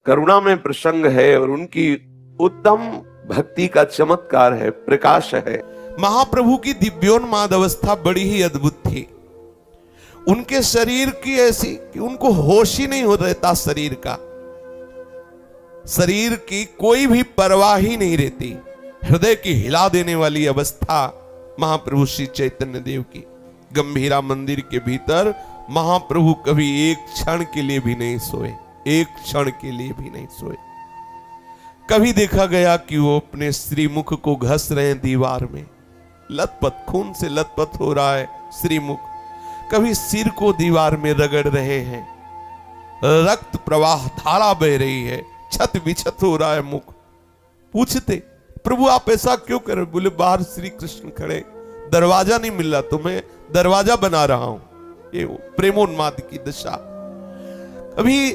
करुणा में प्रसंग है और उनकी उत्तम भक्ति का चमत्कार है, प्रकाश है। महाप्रभु की दिव्योन्माद अवस्था बड़ी ही अद्भुत थी। उनके शरीर की ऐसी कि उनको होश ही नहीं हो रहता, शरीर की कोई भी परवाह ही नहीं रहती। हृदय की हिला देने वाली अवस्था महाप्रभु श्री चैतन्य देव की। गंभीरा मंदिर के भीतर महाप्रभु कभी एक क्षण के लिए भी नहीं सोए, एक क्षण के लिए भी नहीं सोए। कभी देखा गया कि वो अपने श्रीमुख को घस रहे हैं दीवार में, लथपथ, खून से लथपथ हो रहा है श्रीमुख। कभी सिर को दीवार में रगड़ रहे हैं, रक्त प्रवाह धारा बह रही है, छत विछत हो रहा है मुख। पूछते प्रभु आप ऐसा क्यों कर रहे? बोले बाहर श्री कृष्ण खड़े, दरवाजा नहीं मिल रहा, तो मैं दरवाजा बना रहा हूं। ये प्रेमोन्माद की दशा। कभी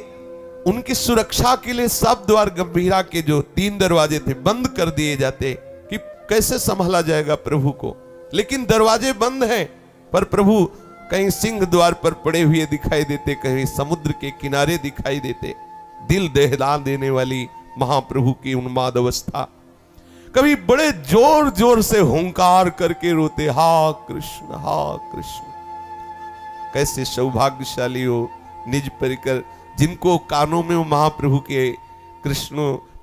उनकी सुरक्षा के लिए सब द्वार गंभीरा के जो 3 दरवाजे थे बंद कर दिए जाते कि कैसे संभाला जाएगा प्रभु को। लेकिन दरवाजे बंद हैं, पर प्रभु कहीं सिंह द्वार पर पड़े हुए दिखाई देते, कहीं समुद्र के किनारे दिखाई देते। दिल दहला देने वाली महाप्रभु की उन्माद अवस्था। कभी बड़े जोर जोर से हुंकार करके रोते, हा कृष्ण हा कृष्ण। कैसे सौभाग्यशाली हो निज परिकर, जिनको कानों में वो महाप्रभु के कृष्ण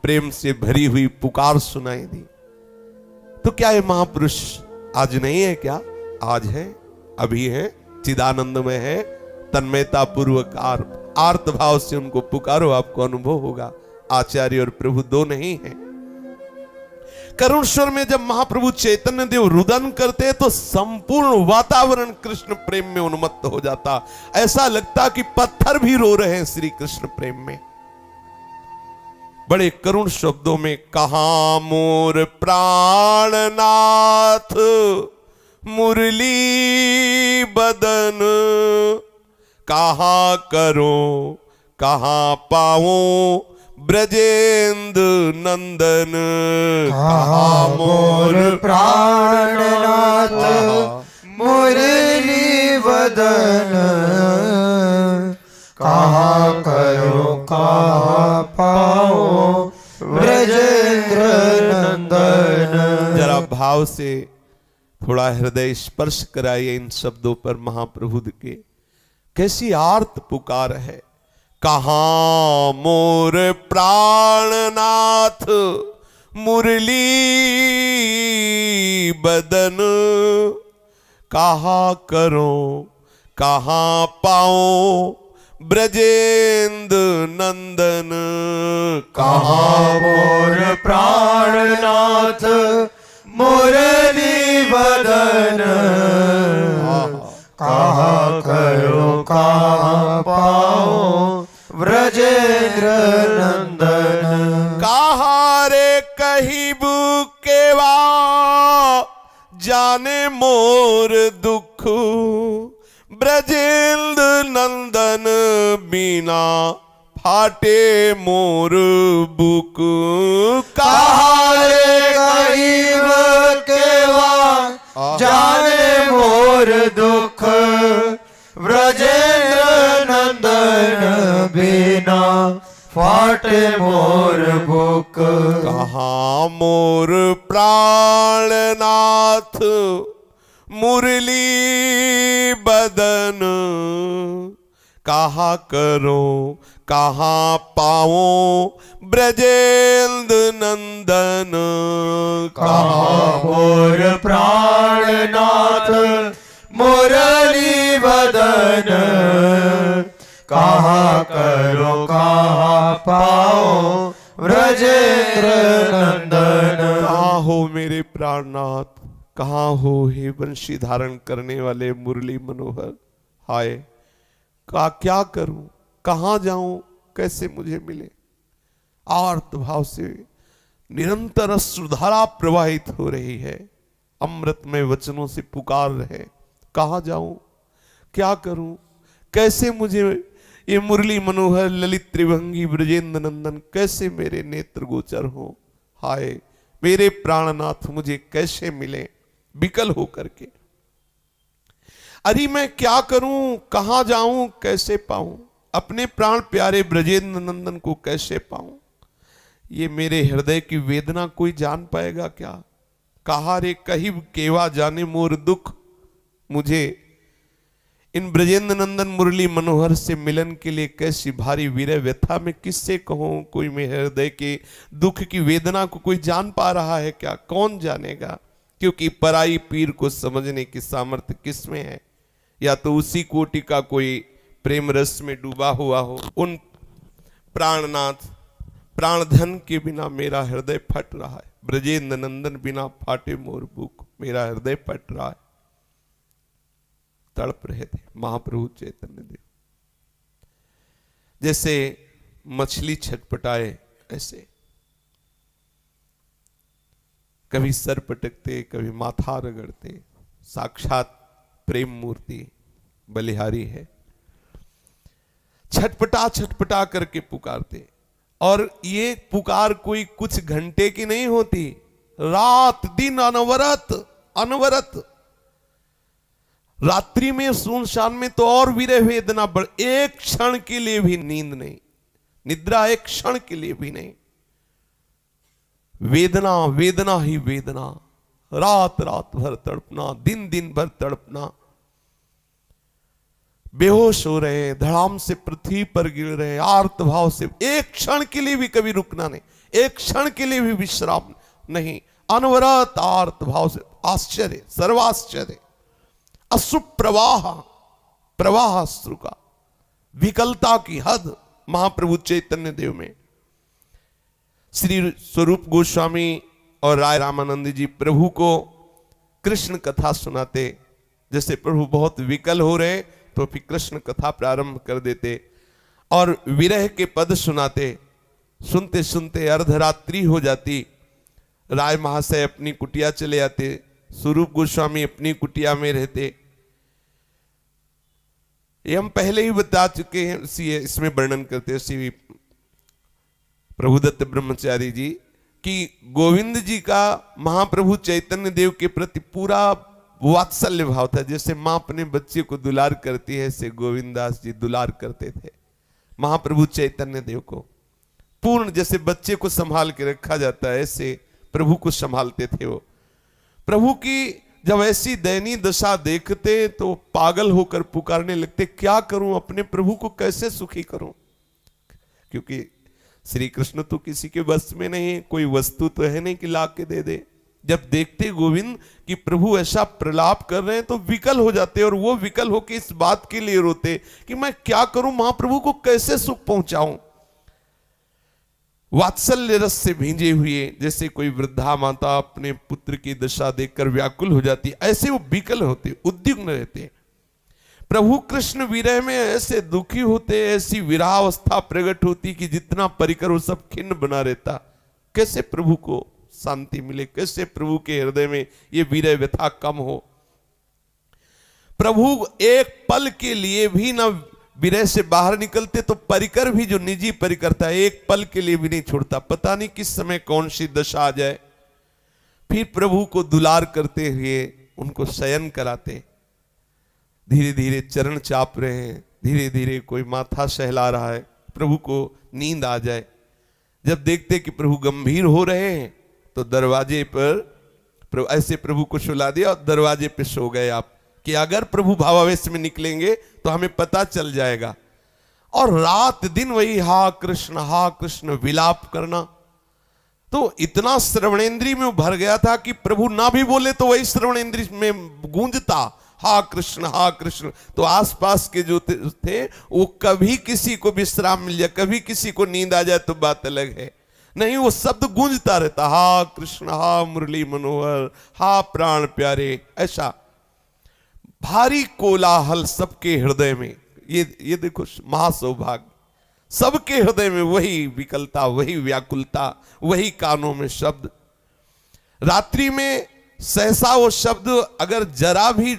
प्रेम से भरी हुई पुकार सुनाई दी। तो क्या ये महापुरुष आज नहीं है? क्या आज है, अभी है, चिदानंदमय है। तन्मयता पूर्वक आर्त भाव से उनको पुकारो, आपको अनुभव होगा। आचार्य और प्रभु दो नहीं है। करुण स्वर में जब महाप्रभु चैतन्य देव रुदन करते तो संपूर्ण वातावरण कृष्ण प्रेम में उन्मत्त हो जाता। ऐसा लगता कि पत्थर भी रो रहे हैं श्री कृष्ण प्रेम में। बड़े करुण शब्दों में, कहां मोर प्राणनाथ मुरली बदन, कहां करो कहां पाऊं ब्रजेंद्र नंदन। कहां मोर प्राणनाथ मुरली बदन, कहां करो कहां पाओ ब्रजेंद्र नंदन। जरा भाव से थोड़ा हृदय स्पर्श कराइए इन शब्दों पर महाप्रभु के। कैसी आर्त पुकार है। कहां मोर प्राणनाथ मुरली बदन, कहां करो कहां पाओ ब्रजेंद्र नंदन। कहां मोर प्राणनाथ मुरली बदन, कहां करो कहां पाओ ब्रजेंद्र नंदन। कहां रे कहीं बुकेवा जाने मोर दुख, ब्रजेंद्र नंदन बिना फाटे मोर बुक। कहां रे कहीं बुकेवा जाने मोर दुख, ब्रजेंद्र नंदन बिना फाटे मोर बुक। कहां मोर प्राणनाथ मुरली बदन, कहां करो कहां पाओ ब्रजेंद्र नंदन। कहां मोर प्राणनाथ मुरली बदन, कहां करो कहां पाओ ब्रजेंद्र नंदन। कहां हो मेरे प्राणनाथ, कहां हो हे वंशी धारण करने वाले मुरली मनोहर। हाय का क्या करूं, कहां जाऊं, कैसे मुझे मिले। आर्त भाव से निरंतर अश्रुधारा प्रवाहित हो रही है। अमृतमय वचनों से पुकार रहे, कहां जाऊं, क्या करूं, कैसे मुझे ये मुरली मनोहर ललित त्रिभंगी ब्रजेंद्र नंदन कैसे मेरे नेत्र गोचर हो। हाय मेरे प्राणनाथ मुझे कैसे मिले विकल होकर के। अरे मैं क्या करूं, कहां जाऊं, कैसे पाऊं। अपने प्राण प्यारे ब्रजेंद्र नंदन को कैसे पाऊं? ये मेरे हृदय की वेदना कोई जान पाएगा क्या? कहा रे कहीं केवा जाने मोर दुख, मुझे इन ब्रजेंद्र नंदन मुरली मनोहर से मिलन के लिए कैसी भारी विरह व्यथा में किससे कहूं? कोई मेरे हृदय के दुख की वेदना को कोई जान पा रहा है क्या? कौन जानेगा? क्योंकि पराई पीर को समझने की सामर्थ्य किसमें है? या तो उसी कोटि का कोई प्रेम रस में डूबा हुआ हो। उन प्राणनाथ प्राणधन के बिना मेरा हृदय फट रहा है। ब्रजेंद्र नंदन बिना फाटे मोर बुक, मेरा हृदय फट रहा है। तड़प रहे थे महाप्रभु चैतन्य देव। जैसे मछली छटपटाए ऐसे, कभी सर पटकते, कभी माथा रगड़ते। साक्षात प्रेम मूर्ति बलिहारी है। छटपटा छटपटा करके पुकारते, और ये पुकार कोई कुछ घंटे की नहीं होती, रात दिन अनवरत अनवरत। रात्रि में सुनसान में तो और विरह वेदना बढ़, एक क्षण के लिए भी नींद नहीं, निद्रा एक क्षण के लिए भी नहीं। वेदना वेदना ही वेदना, रात रात भर तड़पना, दिन दिन भर तड़पना। बेहोश हो रहे, धड़ाम से पृथ्वी पर गिर रहे, आर्त भाव से एक क्षण के लिए भी कभी रुकना नहीं, एक क्षण के लिए भी विश्राम नहीं, अनवरत आर्त भाव से। आश्चर्य, सर्वाश्चर्य, अश्रु प्रवाह, प्रवाह अश्रु का, विकलता की हद महाप्रभु चैतन्य देव में। श्री स्वरूप गोस्वामी और राय रामानंद जी प्रभु को कृष्ण कथा सुनाते। जैसे प्रभु बहुत विकल हो रहे तो फिर कृष्ण कथा प्रारंभ कर देते और विरह के पद सुनाते। सुनते सुनते अर्धरात्रि हो जाती, राय महाशय अपनी कुटिया चले आते, स्वरूप गोस्वामी अपनी कुटिया में रहते। ये हम पहले ही बता चुके हैं, इसमें वर्णन करते श्री प्रभुदत्त ब्रह्मचारी जी कि गोविंद जी का महाप्रभु चैतन्य देव के प्रति पूरा वात्सल्य भाव था। जैसे मां अपने बच्चे को दुलार करती है, ऐसे गोविंदास जी दुलार करते थे महाप्रभु चैतन्य देव को। पूर्ण जैसे बच्चे को संभाल के रखा जाता है, ऐसे प्रभु को संभालते थे वो। प्रभु की जब ऐसी दयनीय दशा देखते तो पागल होकर पुकारने लगते, क्या करूं, अपने प्रभु को कैसे सुखी करूं? क्योंकि श्री कृष्ण तो किसी के बस में नहीं, कोई वस्तु तो है नहीं कि ला के दे दे। जब देखते गोविंद कि प्रभु ऐसा प्रलाप कर रहे हैं तो विकल हो जाते, और वो विकल होकर इस बात के लिए रोते कि मैं क्या करूं, महाप्रभु को कैसे सुख पहुंचाऊं। वात्सल्य रस से भींजे हुए, जैसे कोई वृद्धा माता अपने पुत्र की दशा देखकर व्याकुल हो जाती, ऐसे वो विकल होते, उद्विग्न रहते। प्रभु कृष्ण विरह में ऐसे दुखी होते, ऐसी विरहावस्था प्रकट होती कि जितना परिकर वो सब खिन्न बना रहता। कैसे प्रभु को शांति मिले, कैसे प्रभु के हृदय में ये विरह व्यथा कम हो। प्रभु एक पल के लिए भी न विरह से बाहर निकलते तो परिकर भी जो निजी परिकर था एक पल के लिए भी नहीं छोड़ता। पता नहीं किस समय कौन सी दशा आ जाए। फिर प्रभु को दुलार करते हुए उनको शयन कराते, धीरे धीरे चरण चाप रहे हैं, धीरे धीरे कोई माथा सहला रहा है, प्रभु को नींद आ जाए। जब देखते कि प्रभु गंभीर हो रहे हैं तो दरवाजे पर ऐसे प्रभु को सुला दिया और दरवाजे पे सो गए आप, कि अगर प्रभु भावावेश में निकलेंगे तो हमें पता चल जाएगा। और रात दिन वही हा कृष्ण विलाप करना। तो इतना श्रवणेंद्री में भर गया था कि प्रभु ना भी बोले तो वही श्रवणेंद्री में गूंजता हा कृष्ण। तो आसपास के जो थे वो कभी किसी को विश्राम मिल जाए, कभी किसी को नींद आ जाए तो बात अलग है, नहीं वो शब्द गूंजता रहता, हा कृष्ण, हा मुरली मनोहर, हा प्राण प्यारे। ऐसा भारी कोलाहल सबके हृदय में। ये देखो महासौभाग्य, सबके हृदय में वही विकलता, वही व्याकुलता, वही कानों में शब्द। रात्रि में सहसा वो शब्द अगर जरा भी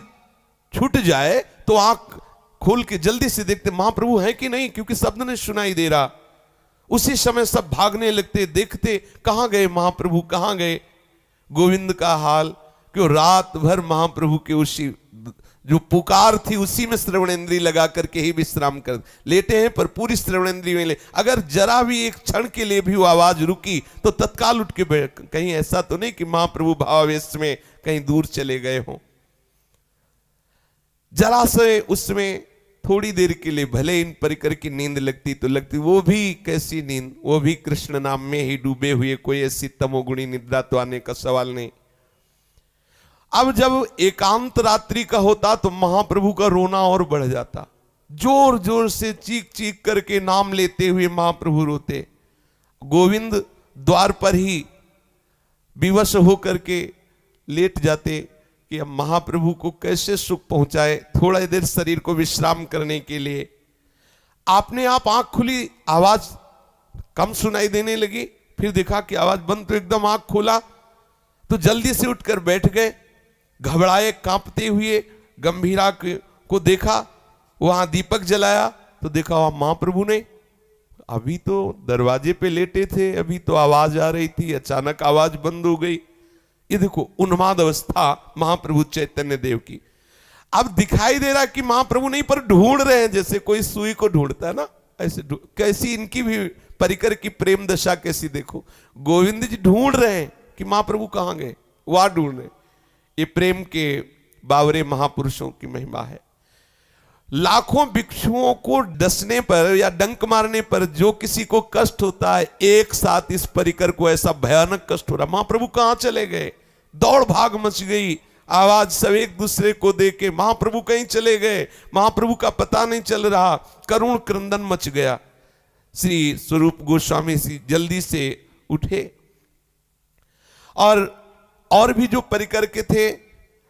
छूट जाए तो आंख खोल के जल्दी से देखते महाप्रभु है कि नहीं, क्योंकि शब्द नहीं सुनाई दे रहा। उसी समय सब भागने लगते, देखते कहां गए महाप्रभु, कहां गए। गोविंद का हाल क्यों, रात भर महाप्रभु के उसी जो पुकार थी उसी में श्रवणेंद्रिय लगा करके ही विश्राम कर लेटे हैं, पर पूरी श्रवणेंद्रिय में ले। अगर जरा भी एक क्षण के लिए भी वो आवाज रुकी तो तत्काल उठ के बैठ। कहीं ऐसा तो नहीं कि महाप्रभु भावावेश में कहीं दूर चले गए हों। जरा से उसमें थोड़ी देर के लिए भले इन परिकर की नींद लगती तो लगती, वो भी कैसी नींद, वो भी कृष्ण नाम में ही डूबे हुए, कोई ऐसी तमोगुणी निद्रा तो आने का सवाल नहीं। अब जब एकांत रात्रि का होता तो महाप्रभु का रोना और बढ़ जाता। जोर जोर से चीख चीख करके नाम लेते हुए महाप्रभु रोते। गोविंद द्वार पर ही विवश होकर के लेट जाते कि अब महाप्रभु को कैसे सुख पहुंचाए। थोड़ा देर शरीर को विश्राम करने के लिए आपने आप आंख खुली, आवाज कम सुनाई देने लगी, फिर देखा कि आवाज बंद, तो एकदम आंख खोला तो जल्दी से उठकर बैठ गए। घबराए कांपते हुए गंभीरा को देखा, वहां दीपक जलाया तो देखा वहां महाप्रभु ने, अभी तो दरवाजे पे लेटे थे, अभी तो आवाज आ रही थी, अचानक आवाज बंद हो गई। ये देखो उन्माद अवस्था महाप्रभु चैतन्य देव की। अब दिखाई दे रहा कि महाप्रभु नहीं, पर ढूंढ रहे हैं, जैसे कोई सुई को ढूंढता है ना, ऐसे कैसी इनकी भी परिकर की प्रेम दशा कैसी देखो। गोविंद जी ढूंढ रहे हैं कि महाप्रभु कहां गए, वहां ढूंढ रहे। ये प्रेम के बावरे महापुरुषों की महिमा है। लाखों भिक्षुओं को डसने पर या डंक मारने पर जो किसी को कष्ट होता है, एक साथ इस परिकर को ऐसा भयानक कष्ट हो रहा। महाप्रभु कहां चले गए, दौड़ भाग मच गई, आवाज सब एक दूसरे को देके महाप्रभु कहीं चले गए, महाप्रभु का पता नहीं चल रहा, करुण क्रंदन मच गया। श्री स्वरूप गोस्वामी जी जल्दी से उठे और भी जो परिकर के थे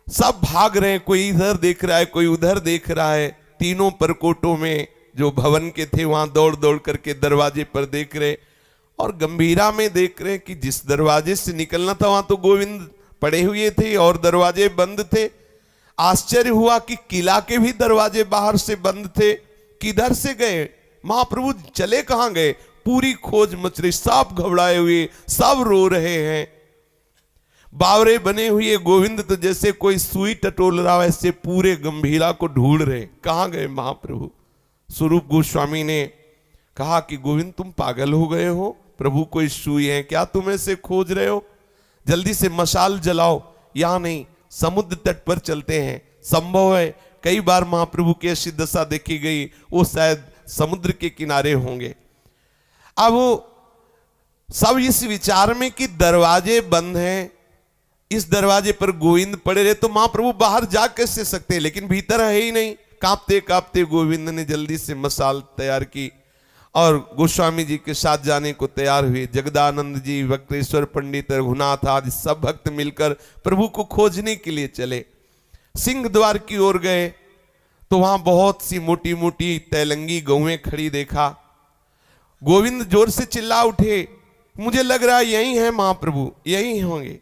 सब भाग रहे हैं, कोई इधर देख रहा है, कोई उधर देख रहा है। तीनों परकोटों में जो भवन के थे वहां दौड़ दौड़ करके दरवाजे पर देख रहे, और गंभीरा में देख रहे कि जिस दरवाजे से निकलना था वहां तो गोविंद पड़े हुए थे और दरवाजे बंद थे। आश्चर्य हुआ कि किला के भी दरवाजे बाहर से बंद थे, किधर से गए, महाप्रभु चले कहां गए। पूरी खोज मच रही, सब घबराए हुए, सब रो रहे हैं। बावरे बने हुए गोविंद तो जैसे कोई सुई टटोल रहा, वैसे पूरे गंभीरा को ढूंढ रहे, कहां गए महाप्रभु। स्वरूप गोस्वामी ने कहा कि गोविंद तुम पागल हो गए हो, प्रभु कोई सुई है क्या, तुम ऐसे खोज रहे हो, जल्दी से मशाल जलाओ। यहां नहीं, समुद्र तट पर चलते हैं। संभव है कई बार महाप्रभु की ऐसी दशा देखी गई, वो शायद समुद्र के किनारे होंगे। अब सब इस विचार में कि दरवाजे बंद हैं, इस दरवाजे पर गोविंद पड़े रहे तो महाप्रभु बाहर जा कैसे सकते, लेकिन भीतर है ही नहीं। कांपते कांपते गोविंद ने जल्दी से मशाल तैयार की और गोस्वामी जी के साथ जाने को तैयार हुए। जगदानंद जी, वक्रेश्वर पंडित, रघुनाथ आदि सब भक्त मिलकर प्रभु को खोजने के लिए चले। सिंह द्वार की ओर गए तो वहां बहुत सी मोटी मोटी तैलंगी गौएं खड़ी देखा। गोविंद जोर से चिल्ला उठे, मुझे लग रहा है यही है महाप्रभु, यही होंगे।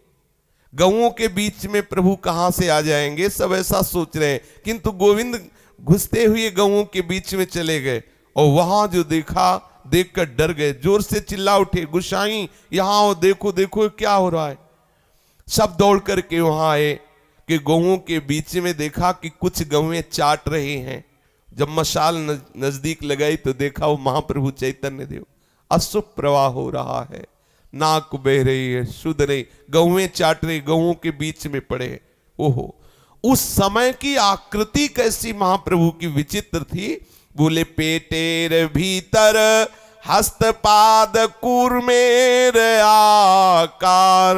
गौओं के बीच में प्रभु कहां से आ जाएंगे, सब ऐसा सोच रहे हैं, किंतु गोविंद घुसते हुए गौओं के बीच में चले गए और वहां जो देखा देखकर डर गए, जोर से चिल्ला उठे, गोसाई यहां आओ, देखो देखो क्या हो रहा है। सब दौड़ करके वहां आए कि गौओं के बीच में देखा कि कुछ गौएं चाट रहे हैं। जब मशाल नजदीक लगाई तो देखा वो महाप्रभु चैतन्य देव, अशुभ प्रवाह हो रहा है, नाक बह रही है, शुद्ध नहीं, गौएं चाट रही, गौओं के बीच में पड़े। ओहो, उस समय की आकृति कैसी महाप्रभु की विचित्र थी। बोले पेटेर भीतर हस्तपाद कूर्मेर आकार,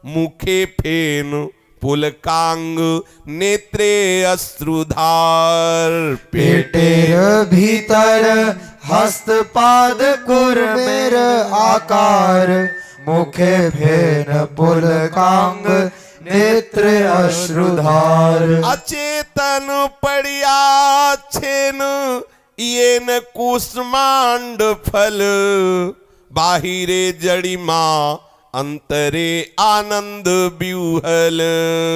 मुखे फेन पुलकांग नेत्रे अश्रुधार। पेटेर भीतर हस्तपाद कूर्मेर आकार, मुखे फेन पुलकांग नेत्र अश्रुधार। अचेतन पड़िया छेन येन कुष्मांड फल, बाहिरे जड़िमा अंतरे आनंद व्यूहल।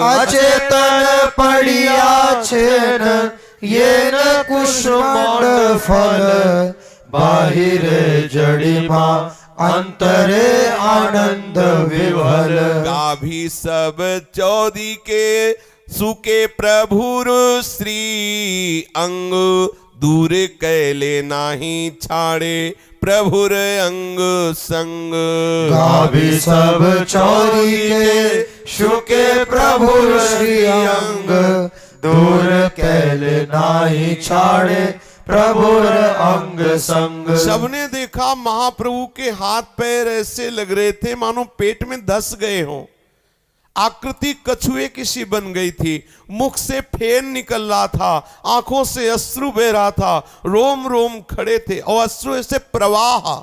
अचेतन पड़िया छेन येन कुष्मांड फल, बाहिरे जड़िमा अंतरे आनंद विवल। गाभी सब चौदी के सुके प्रभुर श्री अंग, दूर कैले नाही छाड़े प्रभुर अंग संग। गावी सब चौरी के शुके प्रभु श्री अंग, दूर कैले नाही छाड़े प्रभुर अंग संग। सबने देखा महाप्रभु के हाथ पैर ऐसे लग रहे थे मानो पेट में धस गए हों। आकृति कछुए की सी बन गई थी, मुख से फेन निकल रहा था, आंखों से अश्रु बह रहा था, रोम रोम खड़े थे और अश्रु ऐसे प्रवाह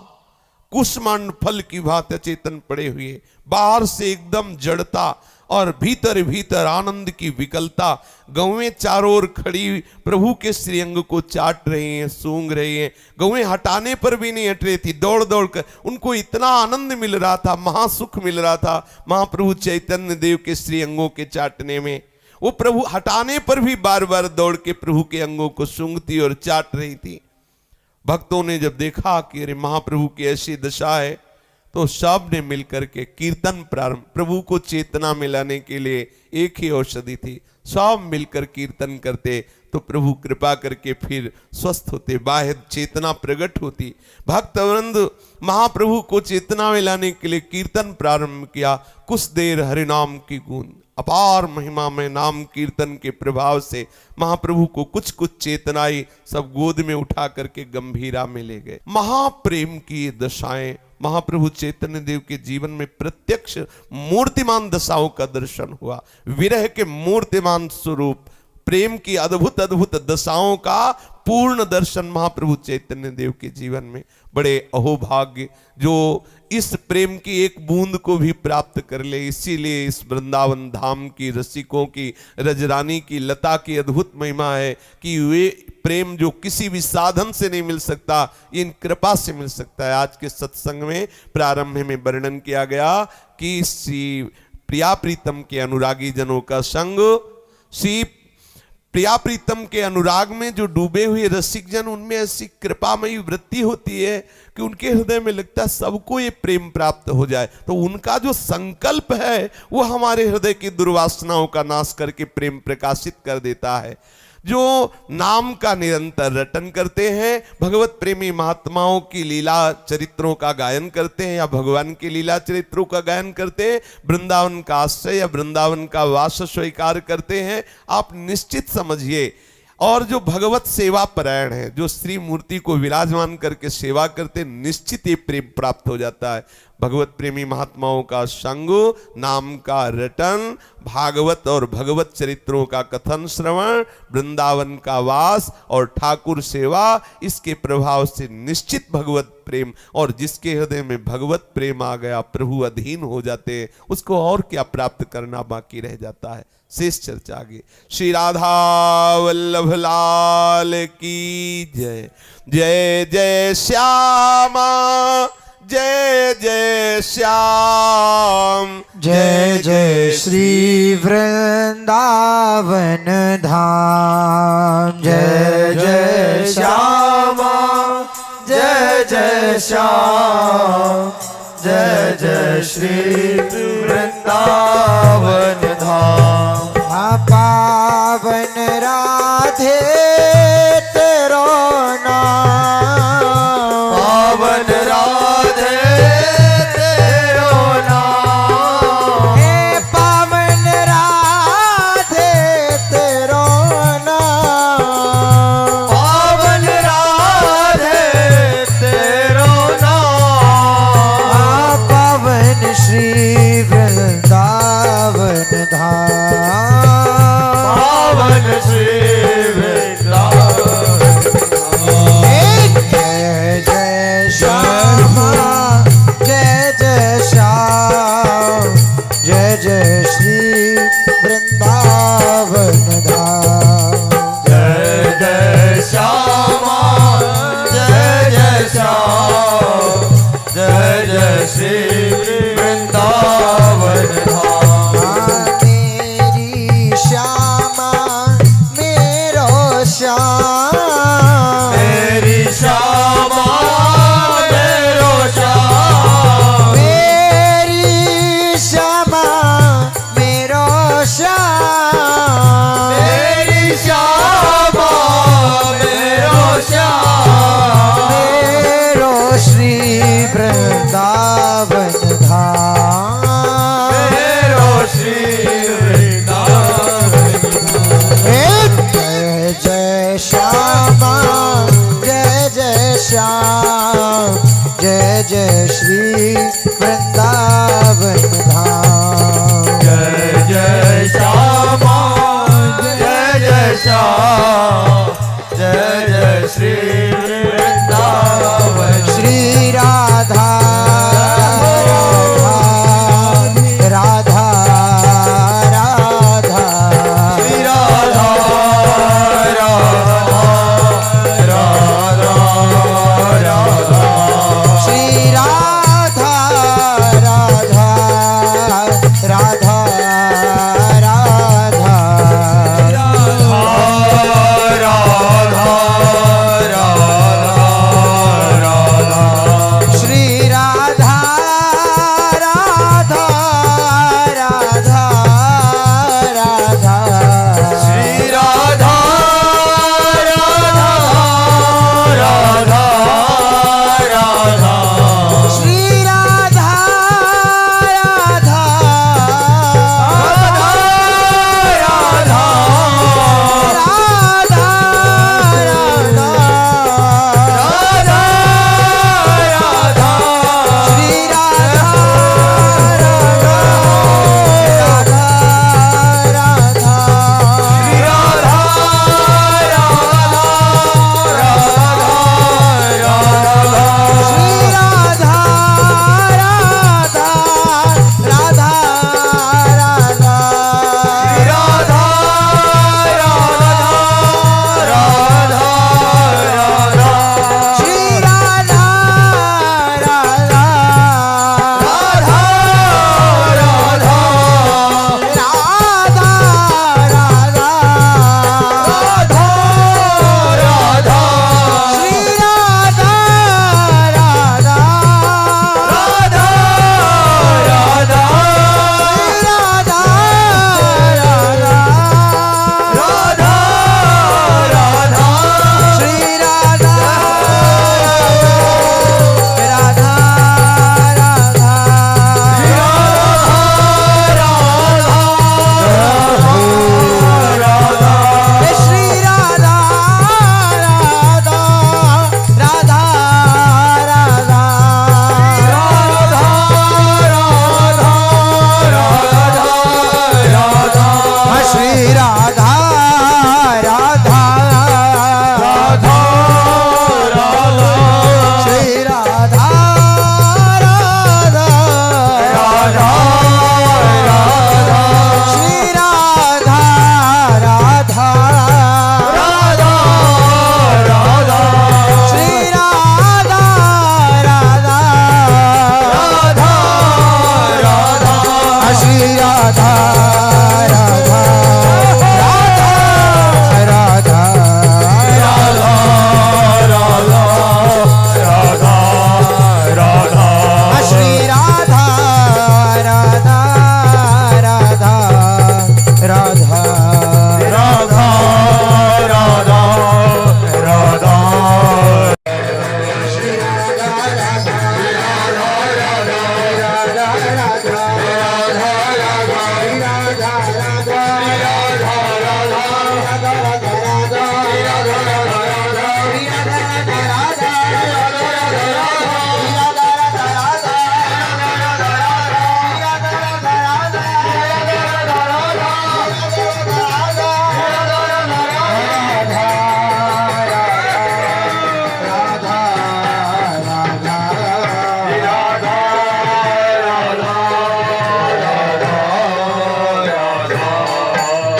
कुष्मांड फल की भांति चेतन पड़े हुए, बाहर से एकदम जड़ता और भीतर भीतर आनंद की विकलता। गौएं चारों ओर खड़ी प्रभु के श्रीअंग को चाट रही हैं, सूंघ रही हैं। गौएं हटाने पर भी नहीं हट रही थी, दौड़ दौड़ कर उनको इतना आनंद मिल रहा था, महासुख मिल रहा था महाप्रभु चैतन्य देव के श्रीअंगों के चाटने में। वो प्रभु हटाने पर भी बार बार दौड़ के प्रभु के अंगों को सूंघती और चाट रही थी। भक्तों ने जब देखा कि अरे महाप्रभु की ऐसी दशा है, तो सब ने मिलकर के कीर्तन प्रारंभ। प्रभु को चेतना में लाने के लिए एक ही औषधि थी, सब मिलकर कीर्तन करते तो प्रभु कृपा करके फिर स्वस्थ होते, बाह्य चेतना प्रकट होती। भक्तवृंद महाप्रभु को चेतना में लाने के लिए कीर्तन प्रारंभ किया। कुछ देर हरिनाम की गूंज, अपार महिमा में नाम कीर्तन के प्रभाव से महाप्रभु को कुछ कुछ चेतनाई सब गोद में उठा करके गंभीरा में ले गए। महाप्रेम की दशाएं महाप्रभु चैतन्य देव के जीवन में प्रत्यक्ष मूर्तिमान दशाओं का दर्शन हुआ। विरह के मूर्तिमान स्वरूप, प्रेम की अद्भुत अद्भुत दशाओं का पूर्ण दर्शन महाप्रभु चैतन्य देव के जीवन में। बड़े अहोभाग्य जो इस प्रेम की एक बूंद को भी प्राप्त कर ले। इसीलिए इस वृंदावन धाम की रसिकों की, रजरानी की, लता की अद्भुत महिमा है कि वे प्रेम जो किसी भी साधन से नहीं मिल सकता, इन कृपा से मिल सकता है। आज के सत्संग में प्रारंभ में वर्णन किया गया कि श्री प्रिया प्रीतम के अनुरागी जनों का संग, श्री प्रिया प्रीतम के अनुराग में जो डूबे हुए रसिक जन, उनमें ऐसी कृपामयी वृत्ति होती है कि उनके हृदय में लगता है सबको ये प्रेम प्राप्त हो जाए। तो उनका जो संकल्प है वो हमारे हृदय की दुर्वासनाओं का नाश करके प्रेम प्रकाशित कर देता है। जो नाम का निरंतर रटन करते हैं, भगवत प्रेमी महात्माओं की लीला चरित्रों का गायन करते हैं या भगवान की लीला चरित्रों का गायन करते हैं, वृंदावन का आश्रय या वृंदावन का वास स्वीकार करते हैं, आप निश्चित समझिए। और जो भगवत सेवा परायण है, जो श्री मूर्ति को विराजमान करके सेवा करते, निश्चित ये प्रेम प्राप्त हो जाता है। भगवत प्रेमी महात्माओं का संग, नाम का रटन, भागवत और भगवत चरित्रों का कथन श्रवण, वृंदावन का वास और ठाकुर सेवा, इसके प्रभाव से निश्चित भगवत प्रेम। और जिसके हृदय में भगवत प्रेम आ गया, प्रभु अधीन हो जाते हैं, उसको और क्या प्राप्त करना बाकी रह जाता है। शेष चर्चा आगे। श्री राधा वल्लभ लाल की जय। जय जय श्यामा, जय जय श्याम, जय जय श्री वृंदावन धाम। जय जय श्यामा, जय जय श्याम, जय जय श्री वृंदावन धाम। पावन राधे तेरो नाम, पावन राधे तेरो नाम, हे पावन राधे तेरो नाम, पावन राधे तेरो नाम। पावन श्री वृंदावन धाम, श्याम श्री वृंदावन धाम। जय जय श्यामा जय जय श्याम जय जय श्री वृंदावन। श्री राधा राधा राधा श्री राधा राधा राधा राधा श्री राधा राधा राधा राधा श्री राधा राधा राधा राधा श्री राधा राधा राधा राधा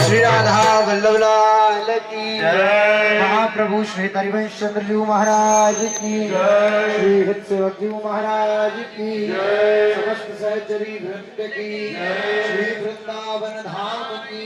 श्री राधा राधा महाप्रभु श्री हरिवंश चंद्र जी महाराज की श्री हित सेवक जी महाराज की समस्त सहचरी वृंद की श्री वृंदावन धाम की